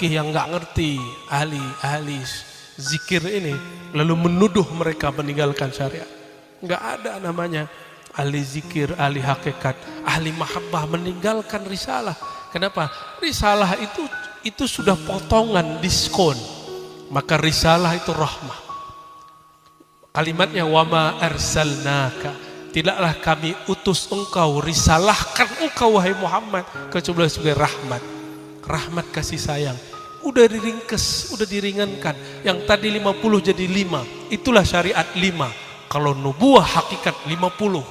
yang nggak ngerti ahli zikir ini lalu menuduh mereka meninggalkan syariat. Nggak ada namanya ahli zikir, ahli hakikat, ahli mahabbah meninggalkan risalah. Kenapa? Risalah itu sudah potongan diskon. Maka risalah itu rahmah. Kalimatnya wama arsalnaka, tidaklah kami utus engkau, risalahkan engkau wahai Muhammad kecuali sebagai rahmat. Rahmat kasih sayang. Udah diringkes, udah diringankan. Yang tadi 50 jadi 5. Itulah syariat 5. Kalau nubuah hakikat 50.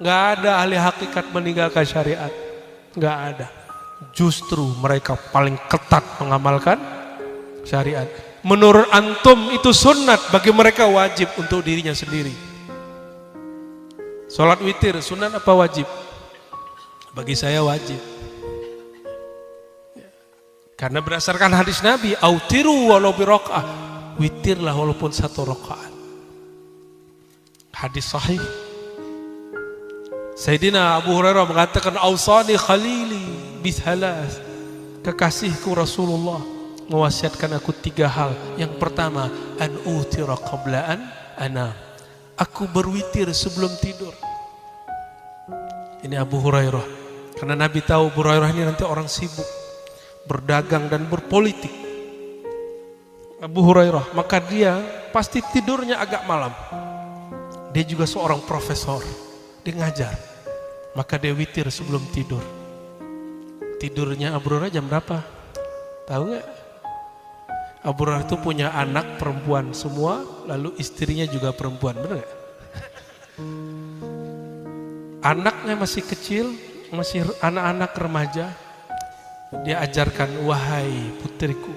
Nggak ada ahli hakikat meninggalkan syariat. Nggak ada. Justru mereka paling ketat mengamalkan syariat. Menurut antum itu sunnat, bagi mereka wajib untuk dirinya sendiri. Sholat witir sunnat apa wajib? Bagi saya wajib. Karena berdasarkan hadis Nabi, autiru walau biroka'ah, witirlah walaupun 1 rakaat. Hadis sahih. Sayyidina Abu Hurairah mengatakan, ausani khalili bithalas, kekasihku Rasulullah mewasiatkan aku 3 hal. Yang pertama, an utira qabla an anam, aku berwitir sebelum tidur. Ini Abu Hurairah, karena Nabi tahu Abu Hurairah ini nanti orang sibuk berdagang dan berpolitik. Abu Hurairah, maka dia pasti tidurnya agak malam. Dia juga seorang profesor, dia ngajar, maka dia witir sebelum tidur. Tidurnya Abu Hurairah jam berapa? Tahu nggak? Abu Hurairah itu punya anak perempuan semua, lalu istrinya juga perempuan, benar nggak? Anaknya masih kecil, masih anak-anak remaja. Dia ajarkan, wahai putriku,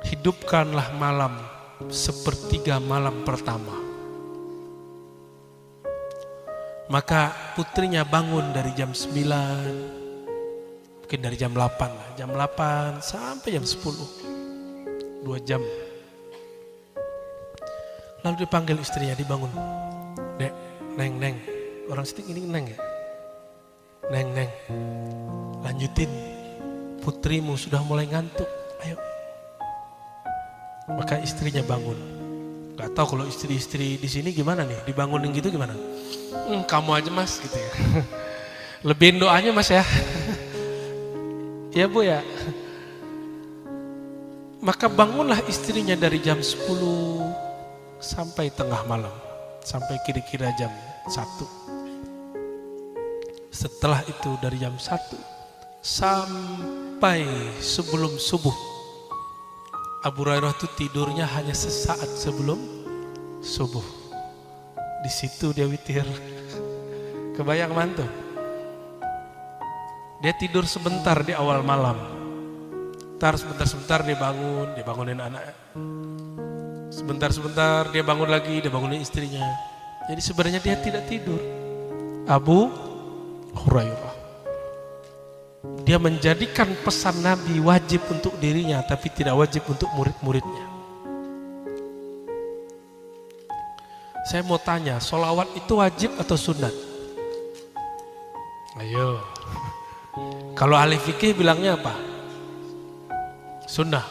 hidupkanlah malam 1/3 malam pertama. Maka putrinya bangun dari jam 9, mungkin dari jam 8 lah, jam 8 sampai jam 10, 2 jam. Lalu dipanggil istrinya, dibangun. Dek, neng, orang sitik ini neng ya? Neng, lanjutin, putrimu sudah mulai ngantuk, ayo. Maka istrinya bangun. Gak tahu kalau istri-istri di sini gimana nih, dibangunin gitu gimana? Kamu aja mas, gitu ya. Lebihin doanya mas ya. Ya bu ya. Maka bangunlah istrinya dari jam 10 sampai tengah malam, sampai kira-kira jam 1. Setelah itu dari jam 1 sampai sebelum subuh, Abu Hurairah itu tidurnya hanya sesaat sebelum subuh. Di situ dia witir. Kebayang mantu? Dia tidur sebentar di awal malam. Ntar sebentar dia bangun, dia bangunin anak. Sebentar dia bangun lagi, dia bangunin istrinya. Jadi sebenarnya dia tidak tidur. Abu Hurairah, dia menjadikan pesan Nabi wajib untuk dirinya, tapi tidak wajib untuk murid-muridnya. Saya mau tanya, sholawat itu wajib atau sunat? Ayo. Kalau ahli fikih bilangnya apa? Sunnah.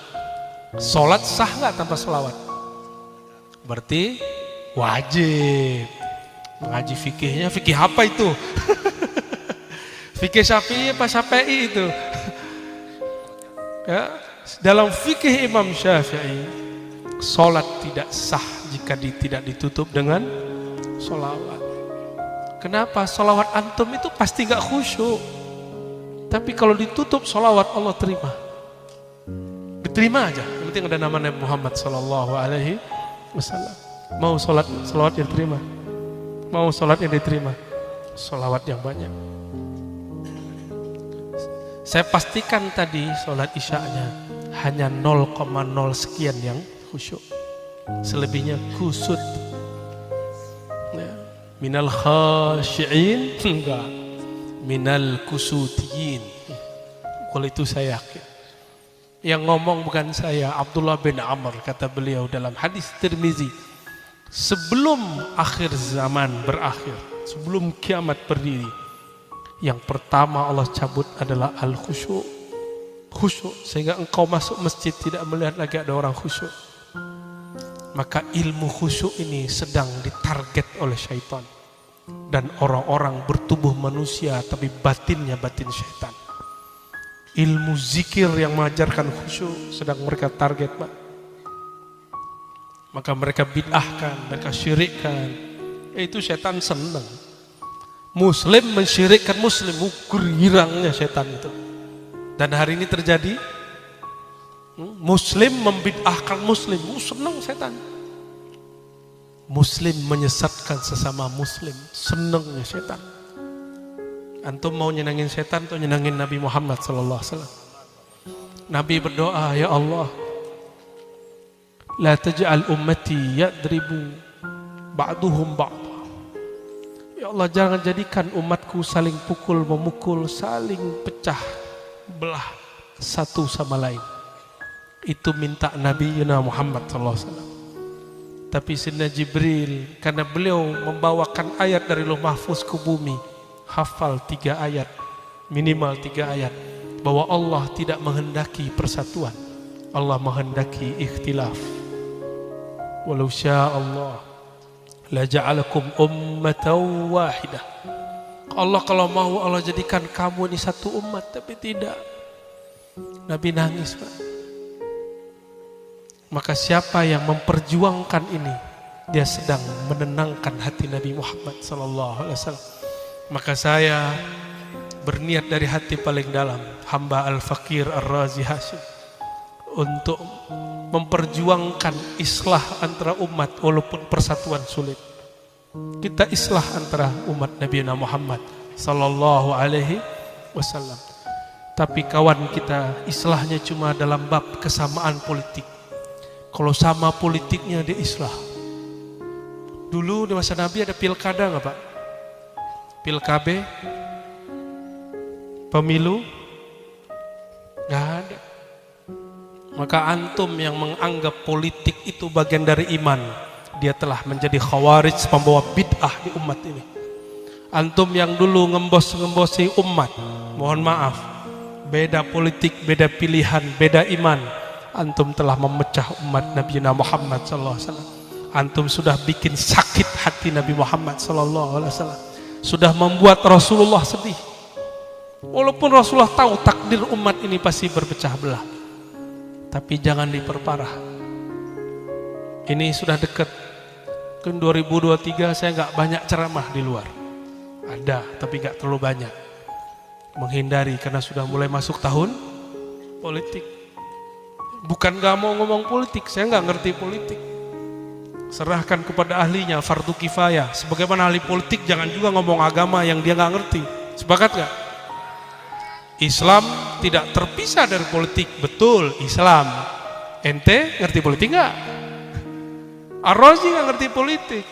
Sholat sah nggak tanpa sholawat? Berarti wajib. Mengaji fikihnya, fikih apa itu? Fikih Syafi'i apa Syafi'i itu? Ya, dalam fikih Imam Syafi'i, sholat tidak sah jika tidak ditutup dengan sholawat. Kenapa? Sholawat antum itu pasti gak khusyuk. Tapi kalau ditutup sholawat, Allah terima. Diterima aja. Yang penting ada nama Nabi Muhammad SAW. Mau sholawat yang diterima. Mau sholat yang diterima. Sholawat yang banyak. Saya pastikan tadi sholat isya'nya hanya 0,0 sekian yang khusyuk. Selebihnya kusut. Ya. Minal khasyi'in, enggak. Minal kusutiyin. Kalau itu saya yakin. Yang ngomong bukan saya, Abdullah bin Amr, kata beliau dalam hadis Tirmizi. Sebelum akhir zaman berakhir, sebelum kiamat berdiri, yang pertama Allah cabut adalah al-khusyuk. khusyuk, sehingga engkau masuk masjid tidak melihat lagi ada orang khusyuk. Maka ilmu khusyuk ini sedang ditarget oleh syaitan. Dan orang-orang bertubuh manusia tapi batinnya batin syaitan. Ilmu zikir yang mengajarkan khusyuk sedang mereka target, Pak. Maka mereka bid'ahkan, mereka syirikkan. Itu syaitan senang. Muslim mensyirikkan muslim, girangnya syaitan itu. Dan hari ini terjadi, muslim membid'ahkan muslim, senang syaitan. Muslim menyesatkan sesama muslim, senangnya syaitan. Antum mau nyenangin setan atau nyenangin Nabi Muhammad sallallahu alaihi wasallam? Nabi berdoa, ya Allah, la taj'al ummati yadribu ba'duhum ba'da. Ya Allah, jangan jadikan umatku saling pukul memukul, saling pecah belah satu sama lain. Itu minta Nabi Muhammad sallallahu alaihi wasallam. Tapi Sayyidina Jibril, karena beliau membawakan ayat dari Lauh Mahfuz ke bumi, hafal 3 ayat, minimal 3 ayat, bahwa Allah tidak menghendaki persatuan, Allah menghendaki ikhtilaf. Walau syaa Allah la ja'alakum ummatan wahidah. Allah kalau mau, Allah jadikan kamu ini satu umat, tapi tidak. Nabi nangis, Pak. Maka siapa yang memperjuangkan ini, dia sedang menenangkan hati Nabi Muhammad sallallahu alaihi wasallam. Maka saya berniat dari hati paling dalam, hamba Al-Fakir Ar-Razi Hashim, untuk memperjuangkan islah antara umat walaupun persatuan sulit. Kita islah antara umat Nabi Muhammad sallallahu alaihi wasallam. Tapi kawan kita islahnya cuma dalam bab kesamaan politik. Kalau sama politiknya dia islah. Dulu di masa Nabi ada pilkada nggak, Pak? Pilkabe, pemilu, nggak ada. Maka antum yang menganggap politik itu bagian dari iman, dia telah menjadi khawarij, pembawa bid'ah di umat ini. Antum yang dulu ngembos-ngembosi umat, mohon maaf, beda politik, beda pilihan, beda iman, antum telah memecah umat Nabi Muhammad SAW. Antum sudah bikin sakit hati Nabi Muhammad SAW. Sudah membuat Rasulullah sedih. Walaupun Rasulullah tahu takdir umat ini pasti berpecah belah, tapi jangan diperparah. Ini sudah dekat ke 2023, saya nggak banyak ceramah di luar. Ada, tapi nggak terlalu banyak. Menghindari karena sudah mulai masuk tahun politik. Bukan nggak mau ngomong politik, saya nggak ngerti politik. Serahkan kepada ahlinya, fardu kifayah. Sebagaimana ahli politik jangan juga ngomong agama yang dia nggak ngerti. Sepakat nggak? Islam tidak terpisah dari politik. Betul, Islam. Ente ngerti politik nggak? Ar-Razi nggak ngerti politik.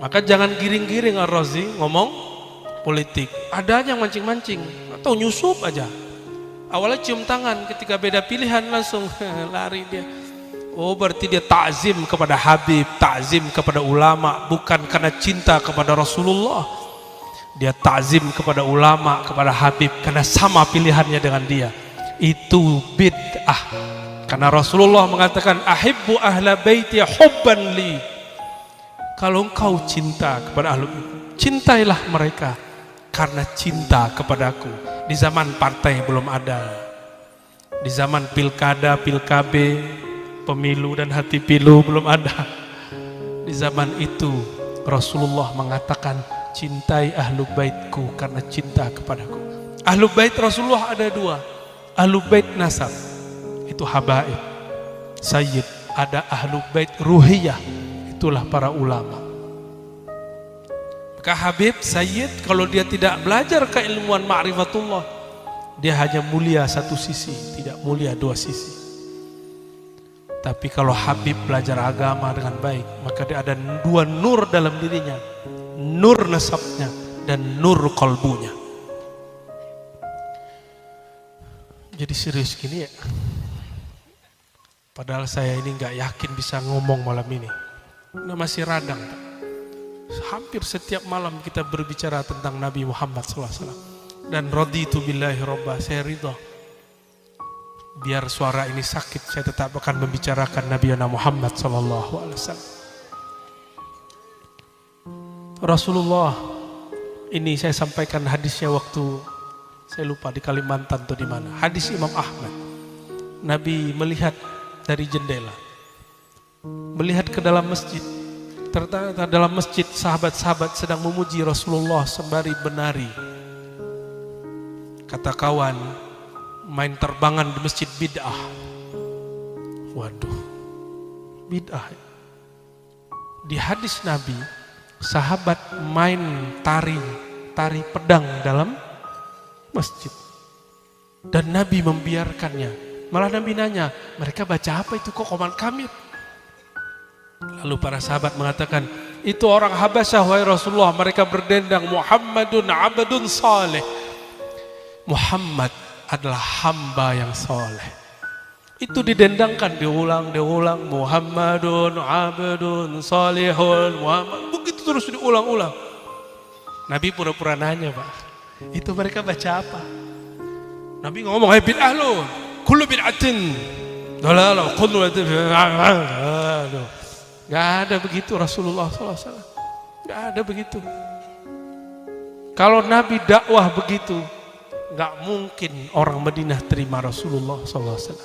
Maka jangan giring-giring Ar-Razi ngomong politik. Ada yang mancing-mancing atau nyusup aja. Awalnya cium tangan, ketika beda pilihan langsung lari dia. Oh, berarti dia takzim kepada Habib, takzim kepada ulama, bukan karena cinta kepada Rasulullah. Dia takzim kepada ulama, kepada Habib karena sama pilihannya dengan dia. Itu bid'ah. Karena Rasulullah mengatakan, ahibbu ahla baiti hubban li. Kalau engkau cinta kepada ahlu bait, cintailah mereka karena cinta kepadaku. Di zaman partai belum ada. Di zaman pilkada, pilkabe, pemilu dan hati pilu belum ada. Di zaman itu Rasulullah mengatakan, cintai ahlu baitku karena cinta kepadaku. Ahlu bait Rasulullah ada 2. Ahlu bait nasab, itu habaib, sayyid. Ada ahlu bait ruhiyah, itulah para ulama. Maka habib, sayyid, kalau dia tidak belajar keilmuan ma'rifatullah, dia hanya mulia satu sisi, tidak mulia 2 sisi. Tapi kalau habib belajar agama dengan baik, maka dia ada 2 nur dalam dirinya, nur nasabnya dan nur kolbunya. Jadi serius gini ya. Padahal saya ini nggak yakin bisa ngomong malam ini. Nah, masih radang. Hampir setiap malam kita berbicara tentang Nabi Muhammad SAW. Dan raditu billahi robba, saya ridha biar suara ini sakit, saya tetap akan membicarakan Nabi Muhammad SAW. Rasulullah ini saya sampaikan hadisnya waktu saya lupa di Kalimantan atau di mana. Hadis Imam Ahmad. Nabi melihat dari jendela, melihat ke dalam masjid. Ternyata dalam masjid sahabat-sahabat sedang memuji Rasulullah sembari benari. Kata kawan, main terbangan di masjid bid'ah. Waduh, bid'ah. Di hadis Nabi, sahabat main tari pedang dalam masjid. Dan Nabi membiarkannya. Malah Nabi nanya, mereka baca apa itu kok koman kamit? Lalu para sahabat mengatakan, itu orang Habasyah wahai Rasulullah, mereka berdendang Muhammadun abdun saleh. Muhammad adalah hamba yang soleh. Itu didendangkan, diulang Muhammadun abdun salihun Muhammad. Begitu terus diulang-ulang. Nabi pura-pura nanya, Pak, itu mereka baca apa? Nabi ngomong, hai bid'ah lo, kullu bid'atin dalalah, kullu bid'atin. Gak ada begitu Rasulullah SAW. Gak ada begitu. Kalau Nabi dakwah begitu, gak mungkin orang Madinah terima Rasulullah SAW.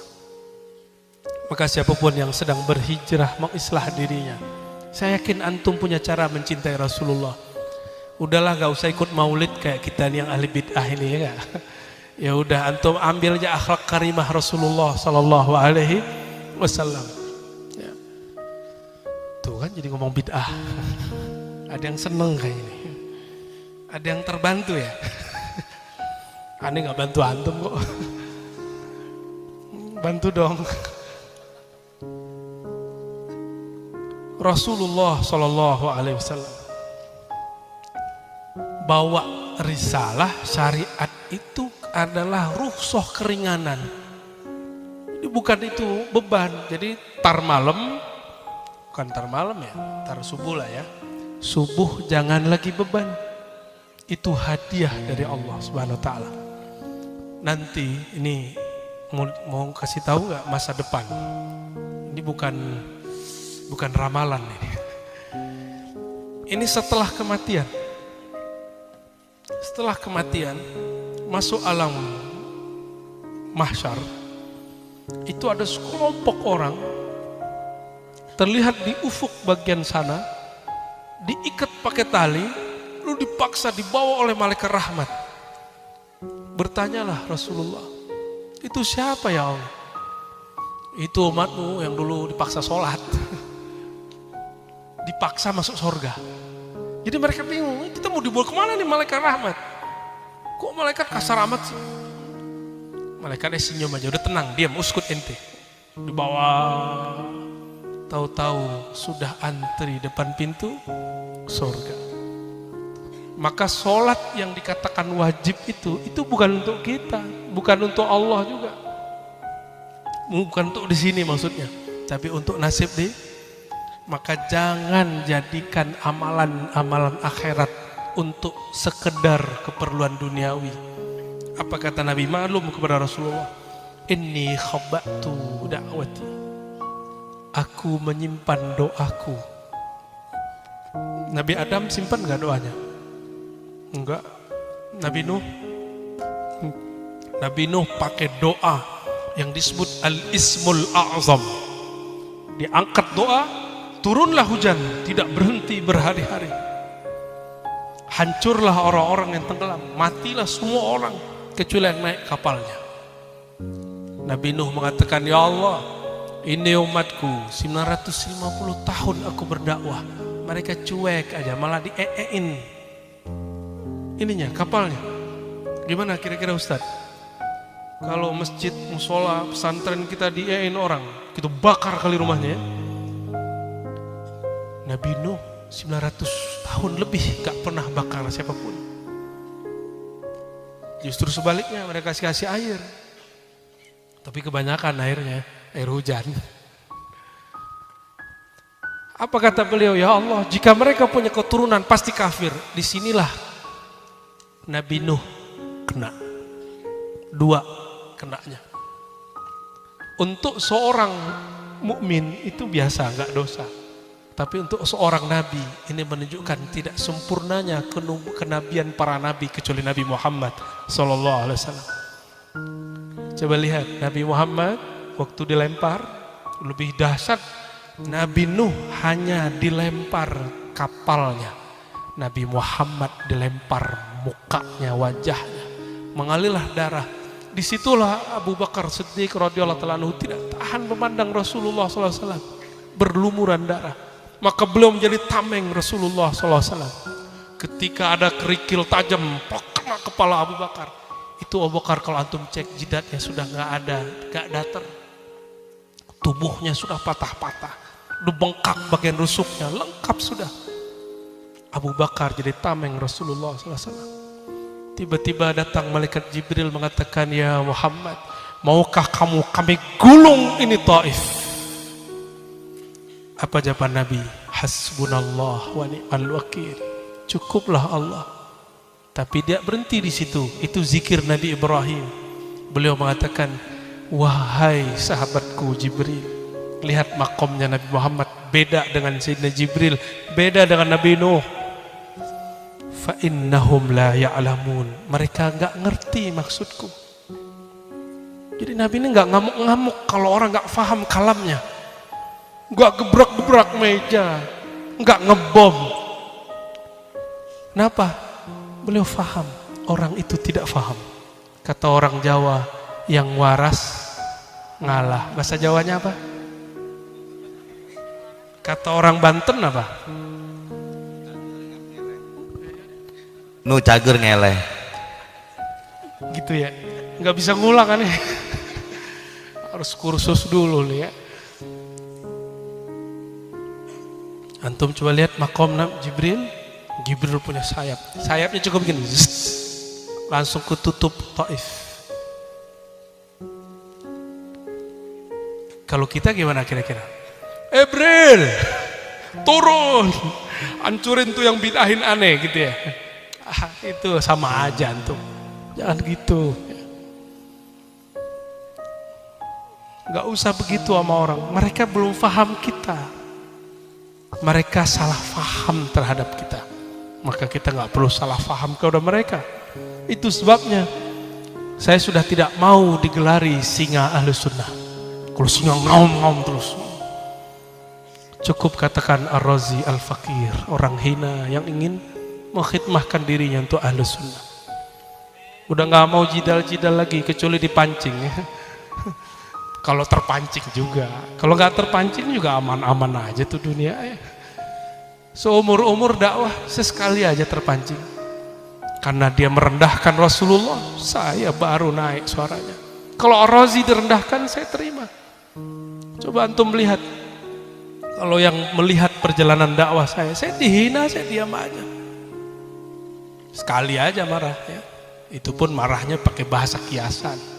Maka siapapun yang sedang berhijrah mengislah dirinya, saya yakin antum punya cara mencintai Rasulullah. Udahlah gak usah ikut maulid kayak kita nih yang ahli bid'ah ini, ya gak? Ya udah, antum ambil aja akhlak karimah Rasulullah SAW. Tuh kan jadi ngomong bid'ah. Ada yang seneng kayak ini. Ada yang terbantu ya. Aneh gak bantu antum kok. Bantu dong. Rasulullah SAW bawa risalah syariat itu adalah rukhsah keringanan. Jadi bukan itu beban. Jadi tar malam, bukan tar malam ya, tar subuh lah ya. Subuh jangan lagi beban. Itu hadiah dari Allah Subhanahu wa taala. Nanti ini mau kasih tahu nggak masa depan. Ini bukan ramalan ini. Ini setelah kematian. Setelah kematian masuk alam mahsyar. Itu ada sekelompok orang terlihat di ufuk bagian sana, diikat pakai tali, lalu dipaksa dibawa oleh malaikat rahmat. Bertanyalah Rasulullah, itu siapa ya Allah? Itu umatmu yang dulu dipaksa sholat, dipaksa masuk surga. Jadi mereka bingung, kita mau dibawa kemana nih malaikat rahmat? Kok malaikat kasar amat sih? Malaikatnya senyum aja, udah tenang, diam, uskut ente. Dibawa, tahu-tahu sudah antri depan pintu surga. Maka sholat yang dikatakan wajib itu bukan untuk kita, bukan untuk Allah juga, bukan untuk di sini maksudnya, tapi untuk nasib di. Maka jangan jadikan amalan-amalan akhirat untuk sekedar keperluan duniawi. Apa kata Nabi maklum kepada Rasulullah? Inni khabbatu da'wati. Aku menyimpan doaku. Nabi Adam simpan gak doanya? Enggak. Nabi Nuh pakai doa yang disebut Al-Ismul A'zam. Diangkat doa, turunlah hujan, tidak berhenti berhari-hari. Hancurlah orang-orang yang tenggelam, matilah semua orang kecuali yang naik kapalnya. Nabi Nuh mengatakan, ya Allah, ini umatku 950 tahun aku berdakwah, mereka cuek aja, malah dieein ininya, kapalnya. Gimana kira-kira Ustadz? Kalau masjid, musola, pesantren kita dieein orang, kita bakar kali rumahnya ya. Nabi Nuh 900 tahun lebih gak pernah bakar siapapun. Justru sebaliknya, mereka kasih air. Tapi kebanyakan airnya air hujan. Apa kata beliau? Ya Allah, jika mereka punya keturunan pasti kafir. Disinilah Nabi Nuh kena. 2 kenanya. Untuk seorang mukmin itu biasa, nggak dosa. Tapi untuk seorang nabi ini menunjukkan tidak sempurnanya kenabian para nabi kecuali Nabi Muhammad sallallahu alaihi wasallam. Coba lihat Nabi Muhammad waktu dilempar lebih dahsyat. Nabi Nuh hanya dilempar kapalnya. Nabi Muhammad dilempar mukanya, wajahnya, mengalirlah darah. Disitulah Abu Bakar Siddiq radhiyallahu ta'ala anhu tidak tahan memandang Rasulullah SAW berlumuran darah. Maka beliau menjadi tameng Rasulullah SAW. Ketika ada kerikil tajam kena kepala Abu Bakar, itu Abu Bakar kalau antum cek jidatnya sudah nggak ada, nggak datar, tubuhnya sudah patah-patah, udah bengkak bagian rusuknya, lengkap sudah. Abu Bakar jadi tameng Rasulullah SAW. Tiba-tiba datang malaikat Jibril mengatakan, ya Muhammad, maukah kami gulung ini Taif? Apa jawaban Nabi? Hasbunallah wa ni'mal wakil. Cukuplah Allah. Tapi dia berhenti di situ. Itu zikir Nabi Ibrahim. Beliau mengatakan, wahai sahabatku Jibril, lihat makomnya Nabi Muhammad beda dengan Sayyidina Jibril, beda dengan Nabi Nuh. Fa innahum la ya'lamun. Mereka enggak ngerti maksudku. Jadi Nabi ini enggak ngamuk-ngamuk kalau orang enggak paham kalamnya. Enggak gebrak-gebrak meja, enggak ngebom. Kenapa? Beliau paham, orang itu tidak paham. Kata orang Jawa, yang waras ngalah. Bahasa Jawanya apa? Kata orang Banten apa? Nu cager ngeleh. Gitu ya, nggak bisa ngulang kan ya. Harus kursus dulu nih ya. Antum coba lihat makom Jibril. Jibril punya sayap. Sayapnya cukup begini. Langsung ketutup Taif. Kalau kita gimana kira-kira? Jibril, turun, hancurin tuh yang bidahin aneh gitu ya. Itu sama aja antum. Jangan gitu. Gak usah begitu sama orang. Mereka belum paham kita. Mereka salah paham terhadap kita. Maka kita gak perlu salah paham kepada mereka. Itu sebabnya saya sudah tidak mau digelari singa ahli sunnah. Kalau singa ngaum-ngaum terus. Cukup katakan ar-razi al-fakir, orang hina yang ingin mengkhidmahkan dirinya untuk ahli sunnah. Udah gak mau jidal-jidal lagi kecuali dipancing ya. Kalau terpancing juga, kalau gak terpancing juga aman-aman aja tuh dunia ya. Seumur-umur dakwah sesekali aja terpancing. Karena dia merendahkan Rasulullah, saya baru naik suaranya. Kalau ar-razi direndahkan, saya terima. Coba antum melihat, kalau yang melihat perjalanan dakwah saya dihina, saya diam aja. Sekali aja marah ya. Itu pun marahnya pakai bahasa kiasan.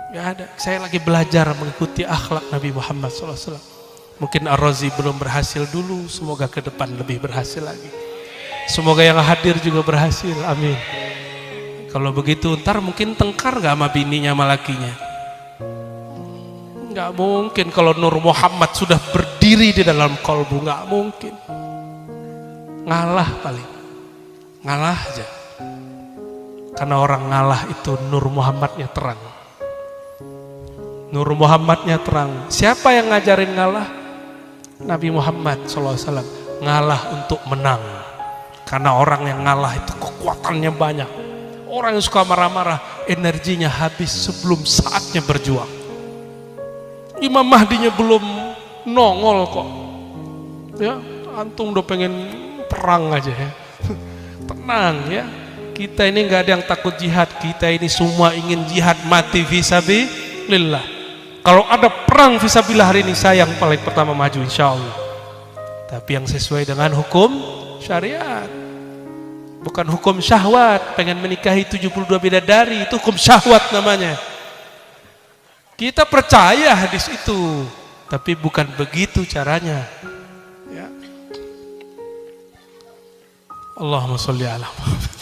Gak ada. Saya lagi belajar mengikuti akhlak Nabi Muhammad SAW. Mungkin ar-razi belum berhasil dulu, semoga ke depan lebih berhasil lagi. Semoga yang hadir juga berhasil, amin. Kalau begitu ntar mungkin tengkar gak sama bininya sama lakinya? Gak mungkin. Kalau Nur Muhammad sudah berdiri di dalam kolbu, gak mungkin. Ngalah paling. Ngalah aja. Karena orang ngalah itu Nur Muhammadnya terang. Nur Muhammadnya terang. Siapa yang ngajarin ngalah? Nabi Muhammad SAW. Ngalah untuk menang. Karena orang yang ngalah itu kekuatannya banyak. Orang yang suka marah-marah, energinya habis sebelum saatnya berjuang. Imam Mahdinya belum nongol kok. Ya, antum udah pengen perang aja ya. Tenang ya. Kita ini nggak ada yang takut jihad. Kita ini semua ingin jihad mati fisabilillah. Kalau ada perang fisabilillah hari ini, saya yang paling pertama maju insya Allah. Tapi yang sesuai dengan hukum syariat. Bukan hukum syahwat. Pengen menikahi 72 bidadari, itu hukum syahwat namanya. Kita percaya hadis itu, tapi bukan begitu caranya. Ya. Allahumma sholli ala Muhammad.